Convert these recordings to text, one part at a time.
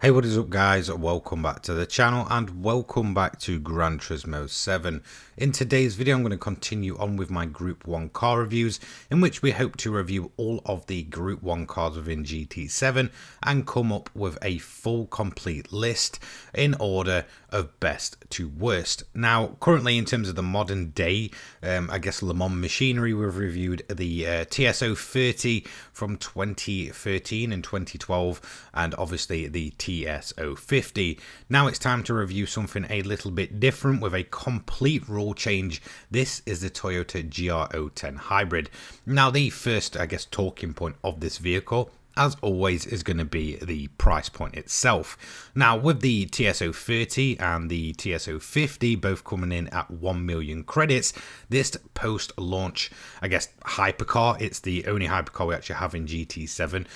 Hey, what is up guys? Welcome back to the channel and welcome back to Gran Turismo 7. In today's video I'm going to continue on with my Group 1 car reviews, in which we hope to review all of the Group 1 cars within GT7 and come up with a full complete list in order of best to worst. Now currently in terms of the modern day I guess Le Mans machinery, we've reviewed the TS030 from 2013 and 2012 and obviously the TS050. Now it's time to review something a little bit different with a complete rule change. This is the Toyota GR010 Hybrid. Now the first, I guess, talking point of this vehicle, as always, is going to be the price point itself. Now with the TS030 and the TS050 both coming in at 1 million credits, this post-launch, I guess, hypercar, it's the only hypercar we actually have in GT7,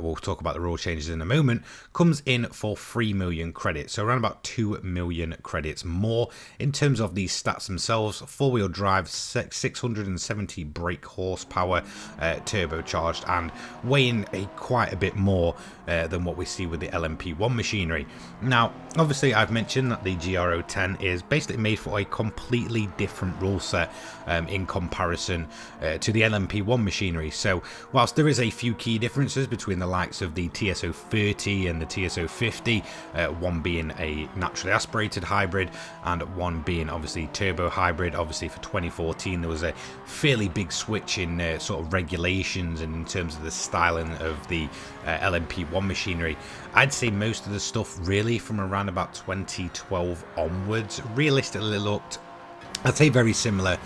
we'll talk about the rule changes in a moment, comes in for 3 million credits, so around about 2 million credits more. In terms of the stats themselves, four-wheel drive, 670 brake horsepower, turbocharged, and weighing quite a bit more than what we see with the LMP1 machinery. Now obviously I've mentioned that the GR010 is basically made for a completely different rule set in comparison to the LMP1 machinery. So whilst there is a few key differences between the likes of the TS030 and the TS050, one being a naturally aspirated hybrid and one being obviously turbo hybrid. Obviously for 2014 there was a fairly big switch in sort of regulations and in terms of the styling of the LMP1 machinery. I'd say most of the stuff really from around about 2012 onwards realistically looked, I'd say, very similar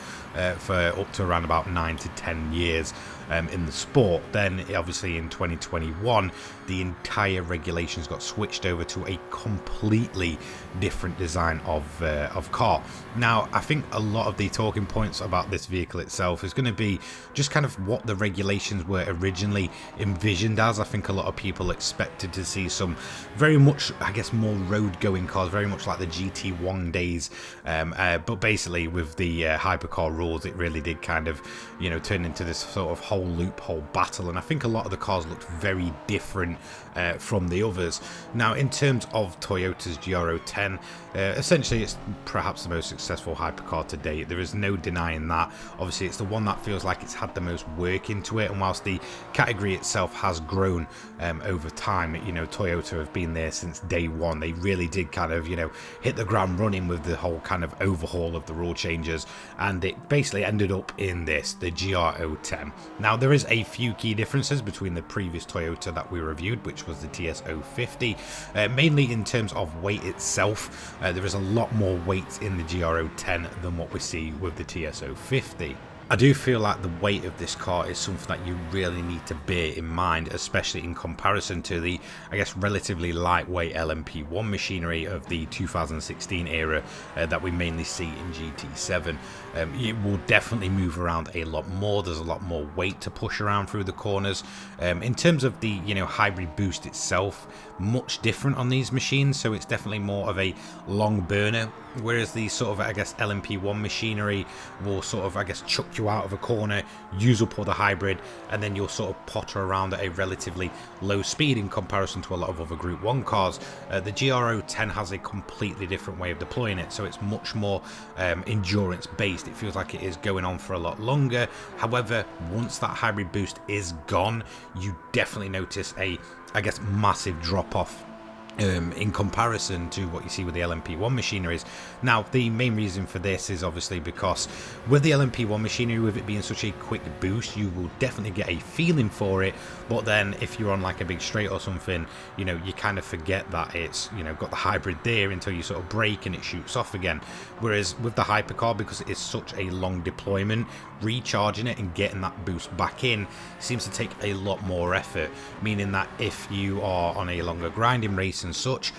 for up to around about 9 to 10 years in the sport. Then obviously in 2021 the entire regulations got switched over to a completely different design of car. Now I think a lot of the talking points about this vehicle itself is going to be just kind of what the regulations were originally envisioned as. I think a lot of people expected to see some very much, I guess, more road going cars, very much like the GT1 days, but basically with the hypercar rules it really did kind of, you know, turn into this sort of whole loophole battle, and I think a lot of the cars looked very different from the others. Now in terms of Toyota's GR010, essentially it's perhaps the most successful hypercar to date. There is no denying that. Obviously it's the one that feels like it's had the most work into it, and whilst the category itself has grown over time, you know, Toyota have been there since day one. They really did kind of, you know, hit the ground running with the whole kind of overhaul of the rule changes, and it basically ended up in this, the GR010. Now there is a few key differences between the previous Toyota that we reviewed, which was the TS050, mainly in terms of weight itself. There is a lot more weight in the GR010 than what we see with the TS050. I do feel like the weight of this car is something that you really need to bear in mind, especially in comparison to the, I guess, relatively lightweight LMP1 machinery of the 2016 era that we mainly see in GT7. It will definitely move around a lot more. There's a lot more weight to push around through the corners. In terms of the, you know, hybrid boost itself, much different on these machines, so it's definitely more of a long burner, whereas the sort of, I guess, LMP1 machinery will sort of, I guess, chuck you out of a corner, use up all the hybrid, and then you'll sort of potter around at a relatively low speed in comparison to a lot of other Group 1 cars. The GR010 has a completely different way of deploying it, so it's much more endurance based. It feels like it is going on for a lot longer. However, once that hybrid boost is gone, you definitely notice a, I guess, massive drop off in comparison to what you see with the LMP1 machineries. Now the main reason for this is obviously because with the LMP1 machinery, with it being such a quick boost, you will definitely get a feeling for it, but then if you're on like a big straight or something, you know, you kind of forget that it's, you know, got the hybrid there until you sort of brake and it shoots off again. Whereas with the hypercar, because it is such a long deployment, recharging it and getting that boost back in seems to take a lot more effort, meaning that if you are on a longer grinding race and such,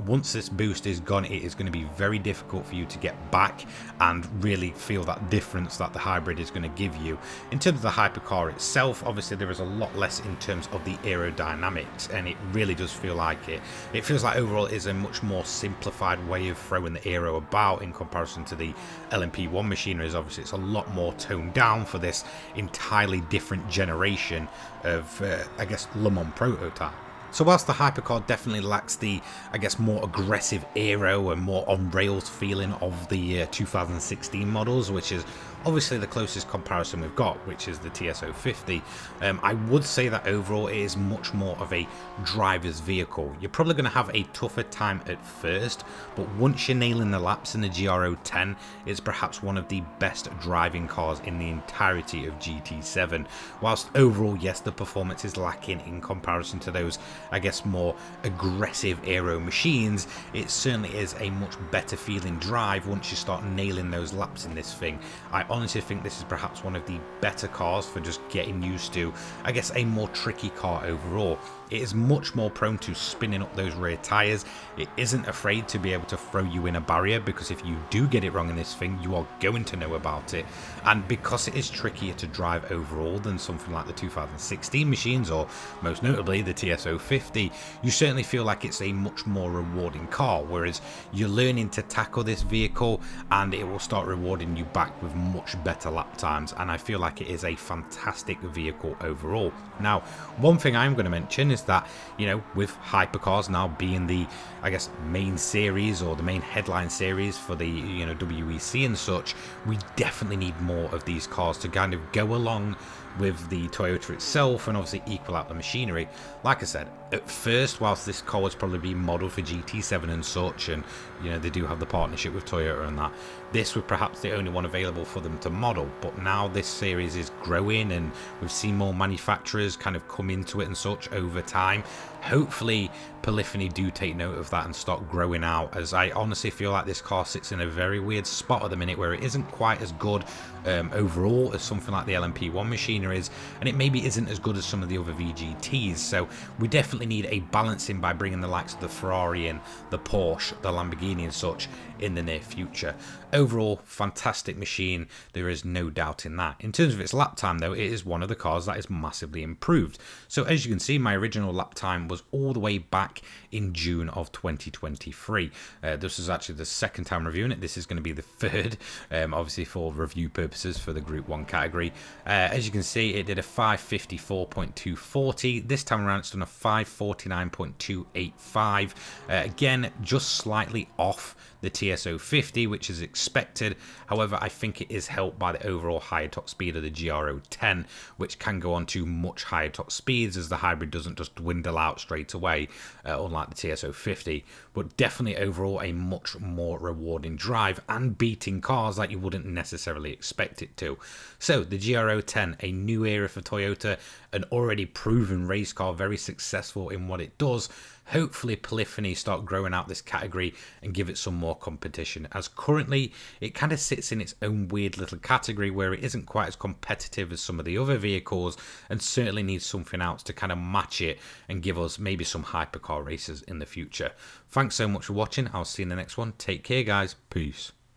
once this boost is gone, it is going to be very difficult for you to get back and really feel that difference that the hybrid is going to give you. In terms of the hypercar itself, obviously there is a lot less in terms of the aerodynamics, and it really does feel like it feels like overall it is a much more simplified way of throwing the aero about in comparison to the LMP1 machinery. Obviously it's a lot more toned down for this entirely different generation of I guess Le Mans prototype. So whilst the Hypercar definitely lacks the, I guess, more aggressive aero and more on-rails feeling of the 2016 models, which is obviously the closest comparison we've got, which is the TS050, I would say that overall it is much more of a driver's vehicle. You're probably going to have a tougher time at first, but once you're nailing the laps in the GR010, it's perhaps one of the best driving cars in the entirety of GT7. Whilst overall, yes, the performance is lacking in comparison to those, I guess, more aggressive aero machines, it certainly is a much better feeling drive once you start nailing those laps in this thing. I honestly think this is perhaps one of the better cars for just getting used to, I guess, a more tricky car overall. It is much more prone to spinning up those rear tyres. It isn't afraid to be able to throw you in a barrier, because if you do get it wrong in this thing, you are going to know about it. And because it is trickier to drive overall than something like the 2016 machines, or most notably the TS050, you certainly feel like it's a much more rewarding car, whereas you're learning to tackle this vehicle and it will start rewarding you back with much better lap times, and I feel like it is a fantastic vehicle overall. Now, one thing I'm going to mention is that, you know, with hypercars now being the, I guess, main series or the main headline series for the, you know, WEC and such, we definitely need more of these cars to kind of go along with the Toyota itself and obviously equal out the machinery. Like I said, at first, whilst this car was probably being modelled for GT7 and such, and you know they do have the partnership with Toyota and that, this was perhaps the only one available for them to model. But now this series is growing and we've seen more manufacturers kind of come into it and such over time. Hopefully Polyphony do take note of that and start growing out, as I honestly feel like this car sits in a very weird spot at the minute where it isn't quite as good overall as something like the LMP1 machinery is, and it maybe isn't as good as some of the other VGTs. So we definitely need a balancing by bringing the likes of the Ferrari and the Porsche, the Lamborghini and such in the near future. Overall, fantastic machine, there is no doubt in that. In terms of its lap time though, it is one of the cars that is massively improved. So as you can see, my original lap time was all the way back in June of 2023. This is actually the second time reviewing it. This is going to be the third, obviously for review purposes for the Group 1 category. As you can see, it did a 554.240. This time around it's done a 549.285. Again, just slightly off the TS050, which is expected. However, I think it is helped by the overall higher top speed of the GR010, which can go on to much higher top speeds, as the hybrid doesn't just dwindle out straight away, unlike the TS050. But definitely overall a much more rewarding drive and beating cars like you wouldn't necessarily expect it to. So the GR010, a new era for Toyota, an already proven race car, very successful in what it does. Hopefully Polyphony start growing out this category and give it some more competition, as currently it kind of sits in its own weird little category where it isn't quite as competitive as some of the other vehicles, and certainly needs something else to kind of match it and give us maybe some hypercar races in the future. Thanks so much for watching. I'll see you in the next one. Take care guys. Peace.